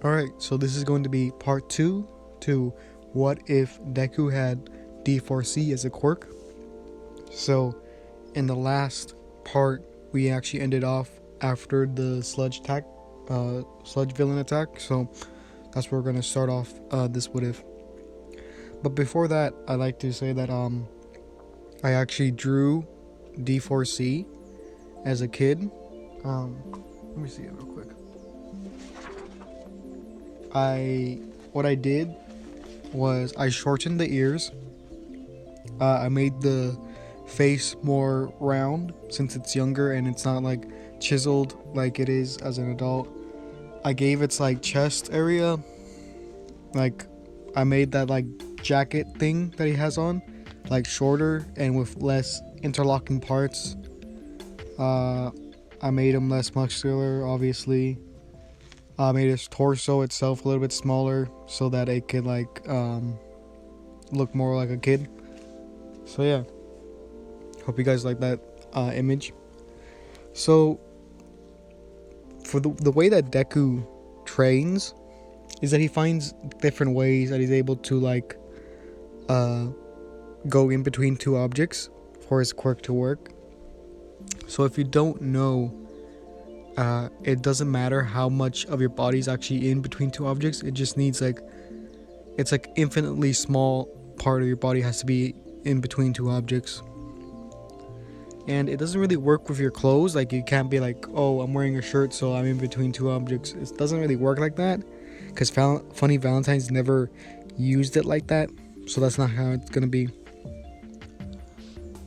Alright, so this is going to be part 2 to what if Deku had D4C as a quirk. So in the last part, we actually ended off after the sludge villain attack. So that's where we're going to start off this what if. But before that, I'd like to say that I actually drew D4C as a kid. Let me see it real quick. What I did was I shortened the ears. I made the face more round since it's younger and it's not like chiseled like it is as an adult. I gave its like chest area, like I made that like jacket thing that he has on like shorter and with less interlocking parts. I made him less muscular, obviously. I made his torso itself a little bit smaller so that it could like look more like a kid. So yeah, hope you guys like that image. So for the way that Deku trains is that he finds different ways that he's able to like go in between two objects for his quirk to work. So if you don't know, it doesn't matter how much of your body is actually in between two objects. It just needs like, it's like infinitely small part of your body has to be in between two objects. And it doesn't really work with your clothes. Like you can't be like, oh, I'm wearing a shirt so I'm in between two objects. It doesn't really work like that because Funny Valentine's never used it like that. So that's not how it's gonna be.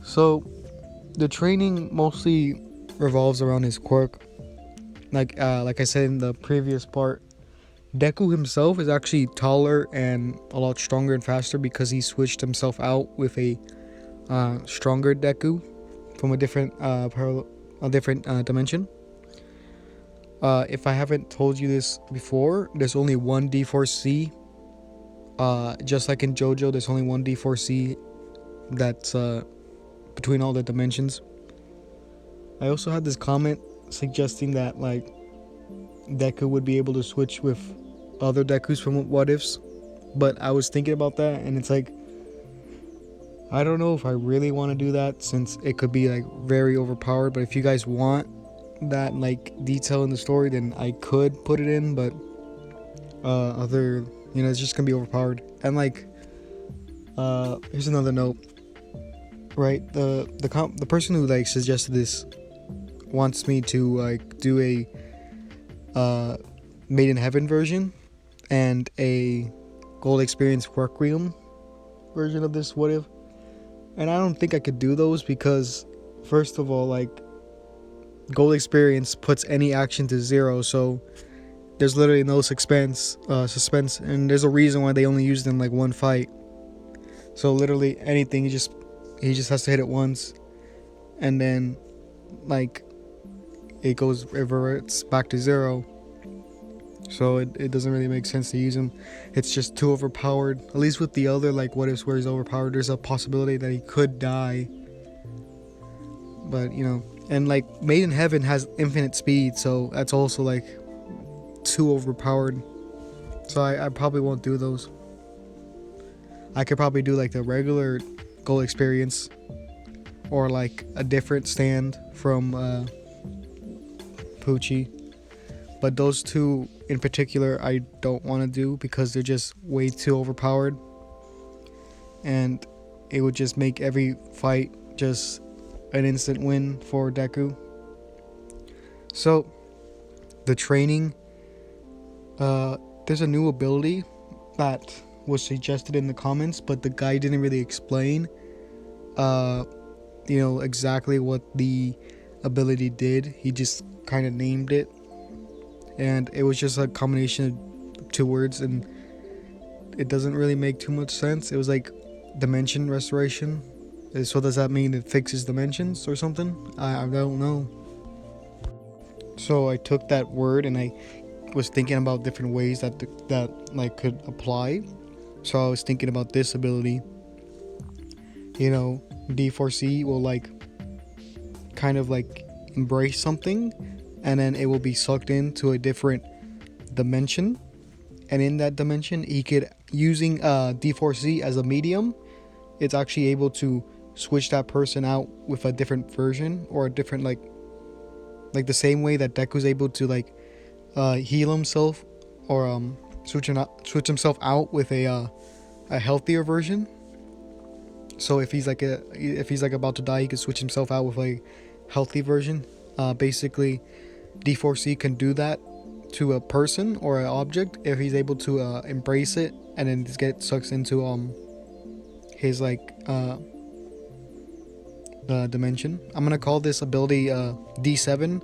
So the training mostly revolves around his quirk. Like I said in the previous part, Deku himself is actually taller and a lot stronger and faster because he switched himself out with a stronger Deku from a different dimension. If I haven't told you this before, there's only one D4C. Just like in JoJo, there's only one D4C that's between all the dimensions. I also had this comment suggesting that like Deku would be able to switch with other Dekus from what ifs, but I was thinking about that and it's like I don't know if I really want to do that since it could be like very overpowered. But if you guys want that like detail in the story, then I could put it in, but it's just gonna be overpowered. And like here's another note, right? The person who like suggested this wants me to like do a Made in Heaven version and a Gold Experience Requiem version of this what if, and I don't think I could do those because first of all, like Gold Experience puts any action to 0, so there's literally no suspense, and there's a reason why they only used in like one fight. So literally anything, he just has to hit it once, and then like it reverts back to 0. So it doesn't really make sense to use him. It's just too overpowered. At least with the other like what ifs where he's overpowered, there's a possibility that he could die. But and like Made in Heaven has infinite speed, so that's also like too overpowered. So I probably won't do those. I could probably do like the regular Gold Experience or like a different stand from Poochie. But those two in particular I don't want to do because they're just way too overpowered. And it would just make every fight just an instant win for Deku. So the training, there's a new ability that was suggested in the comments, but the guy didn't really explain exactly what the ability did. He just kind of named it, and it was just a combination of 2 words, and it doesn't really make too much sense. It was like dimension restoration. So does that mean it fixes dimensions or something? I don't know. So I took that word and I was thinking about different ways that like could apply. So I was thinking about this ability. D4C will like kind of like embrace something, and then it will be sucked into a different dimension, and in that dimension he could, using D4C as a medium, it's actually able to switch that person out with a different version, or a different like the same way that Deku's able to like heal himself, or switch himself out with a healthier version. So if he's like about to die, he could switch himself out with a healthy version. Basically, D4C can do that to a person or an object if he's able to embrace it, and then just get sucked into his like dimension. I'm gonna call this ability D7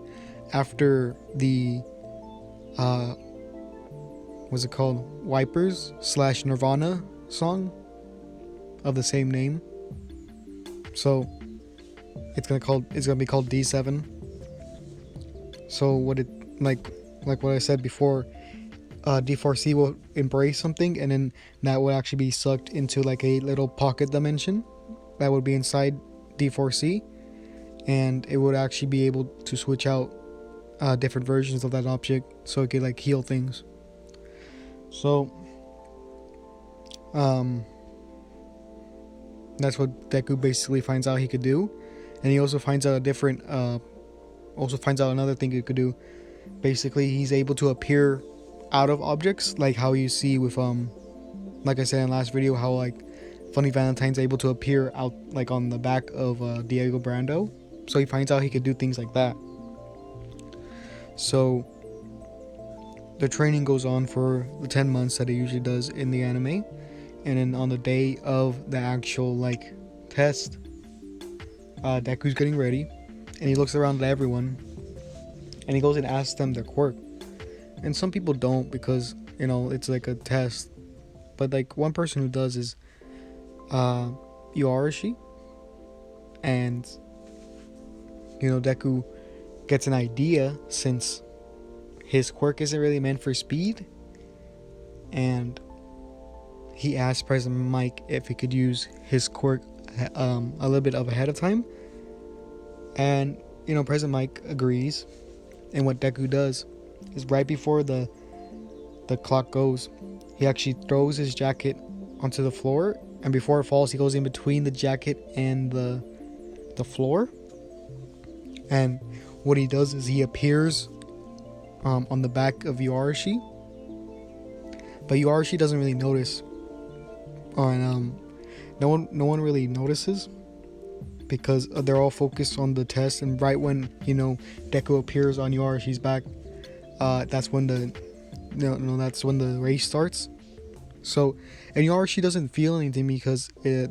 after the what's it called, Wipers / Nirvana song of the same name. So it's gonna be called D7. So what it like what I said before, D4C will embrace something, and then that would actually be sucked into like a little pocket dimension that would be inside D4C, and it would actually be able to switch out different versions of that object, so it could like heal things. So that's what Deku basically finds out he could do, and he also finds out another thing he could do. Basically, he's able to appear out of objects, like how you see with like I said in the last video, how like Funny Valentine's able to appear out like on the back of Diego Brando. So he finds out he could do things like that. So the training goes on for the 10 months that it usually does in the anime, and then on the day of the actual like test, Deku's getting ready, and he looks around at everyone, and he goes and asks them their quirk. And some people don't, because it's like a test, but like one person who does is Yoarashi, and Deku gets an idea, since his quirk isn't really meant for speed, and he asked President Mike if he could use his quirk a little bit ahead of time, and President Mike agrees. And what Deku does is, right before the clock goes, he actually throws his jacket onto the floor, and before it falls, he goes in between the jacket and the floor, and what he does is he appears on the back of Yoarashi, but Yoarashi doesn't really notice, and no one really notices, because they're all focused on the test. And right when Deku appears on Yoarashi's back, that's when the race starts. So, and Yoarashi doesn't feel anything, because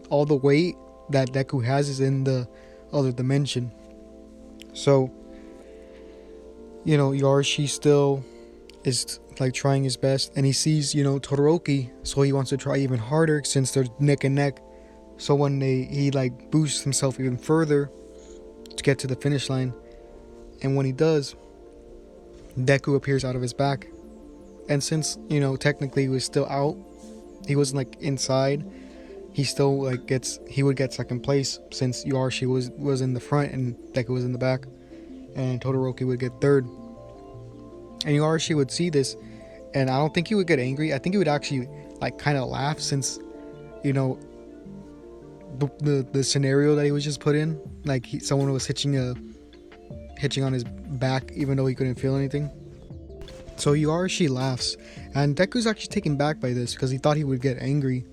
all the weight that Deku has is in the other dimension. So Yoarashi still is like trying his best, and he sees Todoroki, so he wants to try even harder since they're neck and neck. So when he like boosts himself even further to get to the finish line, and when he does, Deku appears out of his back. And since technically he was still out, he wasn't like inside, he still like he would get second place, since Yoarashi was in the front and Deku was in the back, and Todoroki would get third. And Yoarashi would see this, and I don't think he would get angry. I think he would actually like kind of laugh, since the scenario that he was just put in, like someone was hitching on his back even though he couldn't feel anything. So Yoarashi laughs, and Deku's actually taken back by this, because he thought he would get angry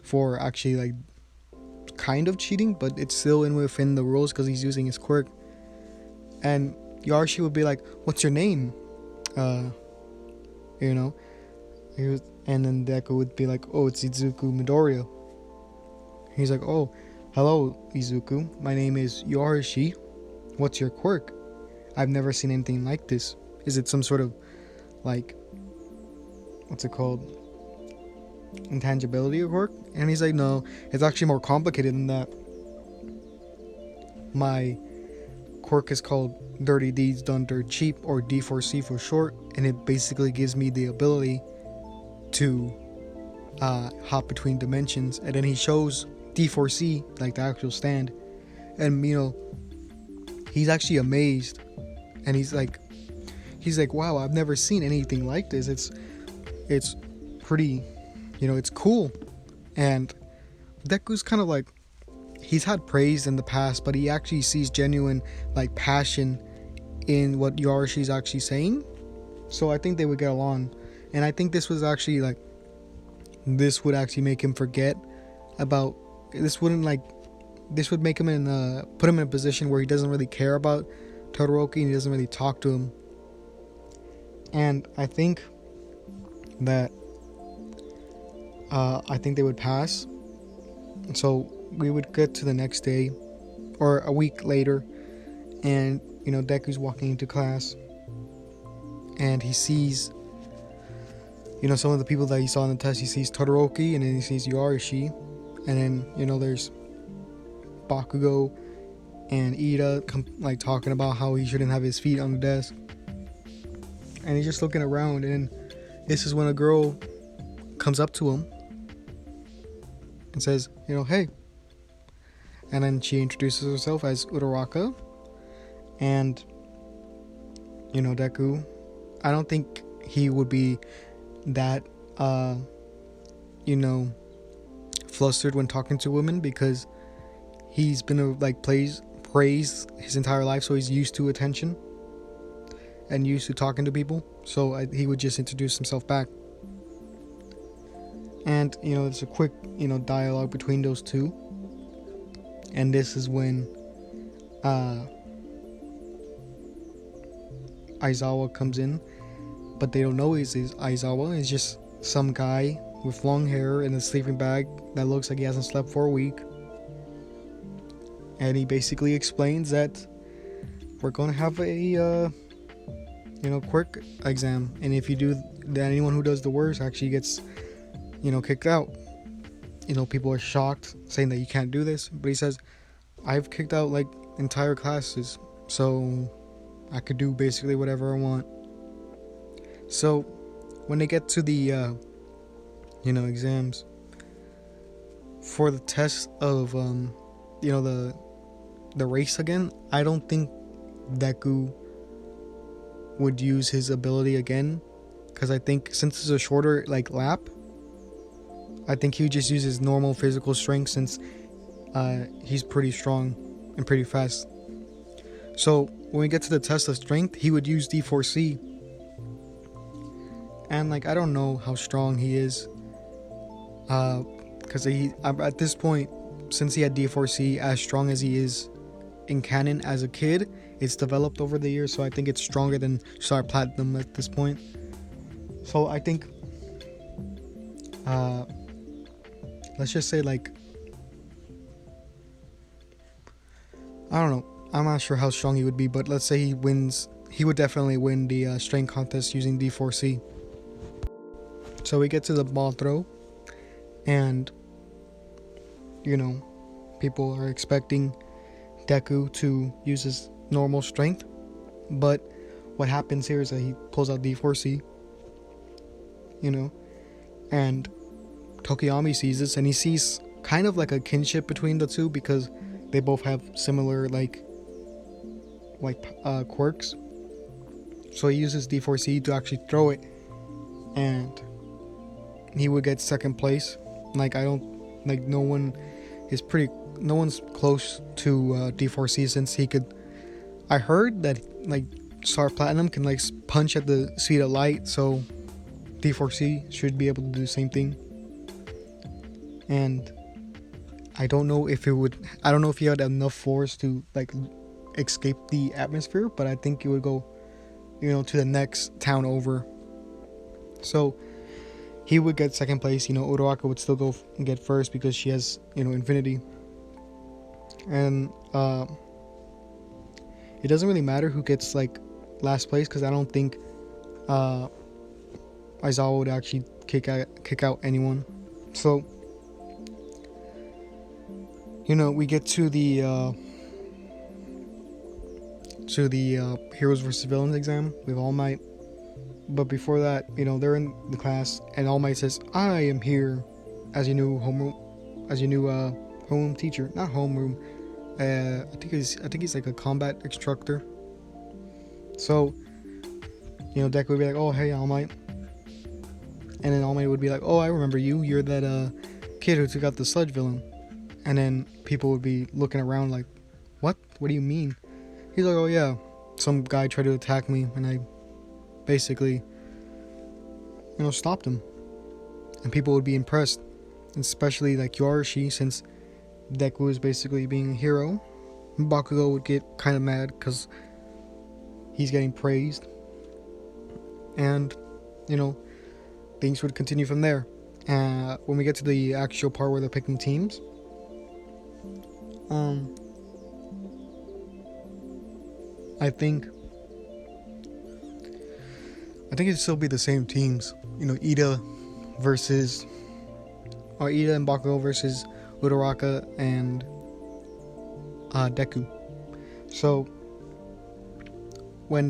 for actually like kind of cheating, but it's still within the rules because he's using his quirk. And Yoarashi would be like, "What's your name?" And then Deku would be like, "Oh, it's Izuku Midoriya." He's like, "Oh, hello, Izuku. My name is Yoarashi. What's your quirk? I've never seen anything like this. Is it some sort of like, what's it called, intangibility or quirk?" And he's like, "No, it's actually more complicated than that. My quirk is called Dirty Deeds Done Dirt Cheap, or D4C for short, and it basically gives me the ability to hop between dimensions." And then he shows D4C, like the actual stand, and he's actually amazed, and he's like, "Wow, I've never seen anything like this. It's pretty, it's cool. And Deku's kind of like, he's had praise in the past, but he actually sees genuine like passion in what Yaroshi's actually saying. So I think they would get along. And I think this was actually like, this would actually make him forget about, this would make him put him in a position where he doesn't really care about Todoroki and he doesn't really talk to him. And I think that I think they would pass. So we would get to the next day or a week later, and Deku's walking into class and he sees some of the people that he saw in the test. He sees Todoroki, and then he sees Yaroshi, and then there's Bakugo and Ida like talking about how he shouldn't have his feet on the desk, and he's just looking around. And this is when a girl comes up to him and says, hey. And then she introduces herself as Uraraka. And Deku, I don't think he would be that flustered when talking to women, because he's been praised his entire life, so he's used to attention and used to talking to people. So he would just introduce himself back. And it's a quick dialogue between those two. And this is when Aizawa comes in, but they don't know he's Aizawa. It's just some guy with long hair in a sleeping bag that looks like he hasn't slept for a week. And he basically explains that we're going to have a Quirk exam, and if you do that, anyone who does the worst actually gets kicked out. People are shocked, saying that you can't do this, but he says, I've kicked out like entire classes, so I could do basically whatever I want. So when they get to the exams for the test of the race again, I don't think Deku would use his ability again, because I think since it's a shorter lap, I think he would just use his normal physical strength, since he's pretty strong and pretty fast. So when we get to the test of strength, he would use D4C. And I don't know how strong he is, because at this point, since he had D4C, as strong as he is in canon as a kid, it's developed over the years, so I think it's stronger than Star Platinum at this point. So I think let's just say I don't know, I'm not sure how strong he would be, but let's say he wins. He would definitely win the strength contest using D4C. So we get to the ball throw, and people are expecting Deku to use his normal strength, but what happens here is that he pulls out D4C, and Tokiyami sees this, and he sees kind of like a kinship between the two, because they both have similar quirks. So he uses D4C to actually throw it, and he would get second place. No one's close to D4C, since he could. I heard that Star Platinum can punch at the speed of light, so D4C should be able to do the same thing. And I don't know if he had enough force to escape the atmosphere, but I think it would go to the next town over. So he would get second place. Uraraka would still go and get first, because she has infinity. And it doesn't really matter who gets last place, because I don't think Aizawa would actually kick out anyone. So we get to the Heroes vs Villains exam with All Might. But before that, they're in the class, and All Might says, I am here as your new homeroom teacher. Not homeroom. I think he's like a combat instructor. So, Deku would be like, oh, hey, All Might. And then All Might would be like, oh, I remember you. You're that kid who took out the sludge villain. And then people would be looking around like, what? What do you mean? He's like, oh yeah, some guy tried to attack me and I basically, stopped him. And people would be impressed. Especially like Yorushi, since Deku is basically being a hero. Bakugo would get kind of mad because he's getting praised. And, things would continue from there. When we get to the actual part where they're picking teams, I think it'd still be the same teams. Ida and Bakugo versus Uraraka and Deku. So when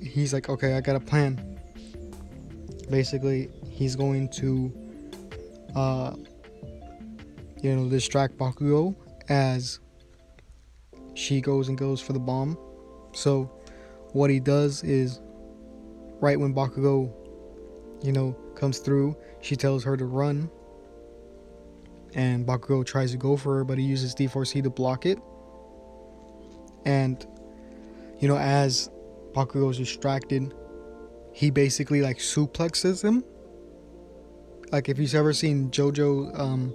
he's like, okay, I got a plan. Basically, he's going to distract Bakugo as she goes for the bomb. So what he does is, right when Bakugo comes through, she tells her to run, and Bakugo tries to go for her, but he uses D4C to block it. And as Bakugo's distracted, he basically like suplexes him. Like if you've ever seen JoJo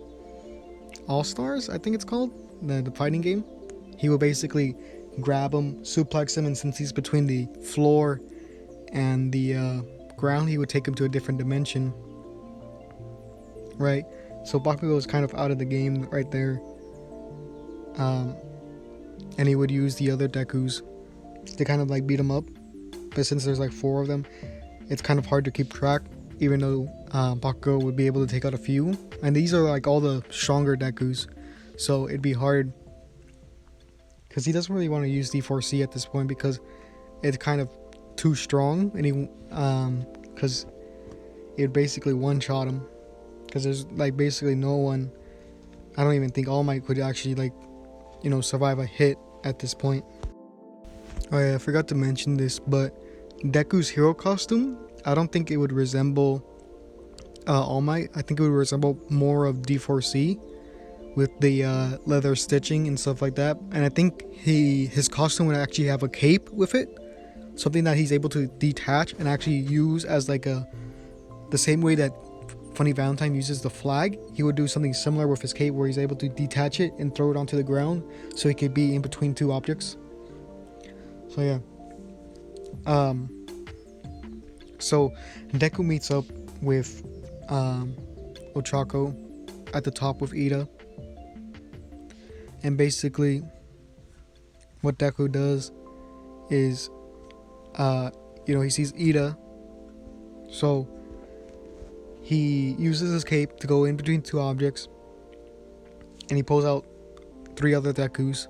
All Stars, I think it's called, the fighting game, he will basically grab him, suplex him, and since he's between the floor and the ground, he would take him to a different dimension, right? So Bakugo is kind of out of the game right there, and he would use the other Dekus to kind of like beat him up. But since there's like 4 of them, it's kind of hard to keep track, even though Bakugo would be able to take out a few, and these are like all the stronger Dekus, so it'd be hard because he doesn't really want to use D4C at this point because it's kind of too strong, and he because it would basically one-shot him, because there's like basically no one. I don't even think All Might could actually like survive a hit at this point. Oh yeah, I forgot to mention this, but Deku's hero costume, I don't think it would resemble All Might. I think it would resemble more of D4C with the leather stitching and stuff like that. And I think his costume would actually have a cape with it, something that he's able to detach and actually use as like the same way that Funny Valentine uses the flag. He would do something similar with his cape, where he's able to detach it and throw it onto the ground, so he could be in between 2 objects. So yeah. So Deku meets up with Ochako at the top with Ida, and basically what Deku does is he sees Ida, so he uses his cape to go in between 2 objects, and he pulls out 3 other Dekus,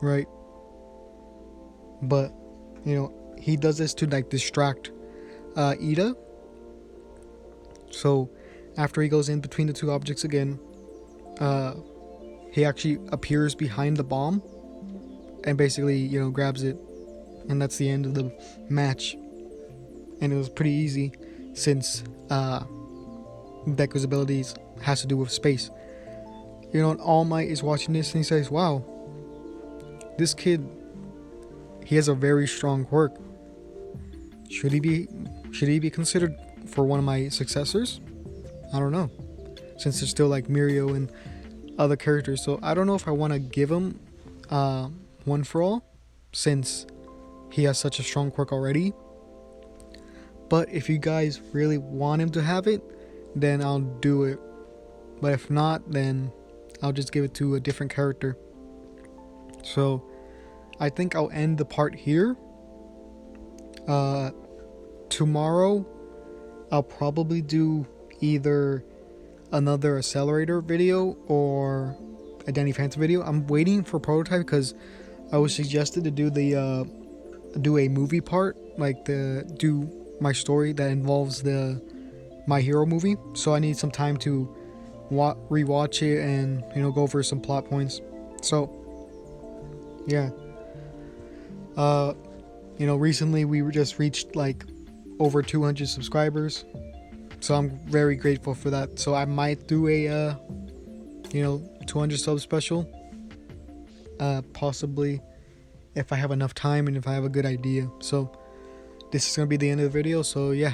right? But he does this to like distract Ida. So after he goes in between the 2 objects again, he actually appears behind the bomb and basically grabs it, and that's the end of the match. And it was pretty easy since Deku's abilities has to do with space. And All Might is watching this and he says, wow, this kid, he has a very strong quirk. Should he be considered for one of my successors? I don't know, since there's still like Mirio and other characters. So I don't know if I want to give him one for all, since he has such a strong quirk already. But if you guys really want him to have it, then I'll do it. But if not, then I'll just give it to a different character. So I think I'll end the part here. Tomorrow I'll probably do either another accelerator video or a Danny Phantom video. I'm waiting for prototype because I was suggested to do do a movie part, like do my story that involves the My Hero movie. So I need some time to rewatch it and go over some plot points. So yeah, recently we just reached like over 200 subscribers. So I'm very grateful for that. So I might do a 200 sub special, possibly, if I have enough time and if I have a good idea. So this is gonna be the end of the video. So yeah,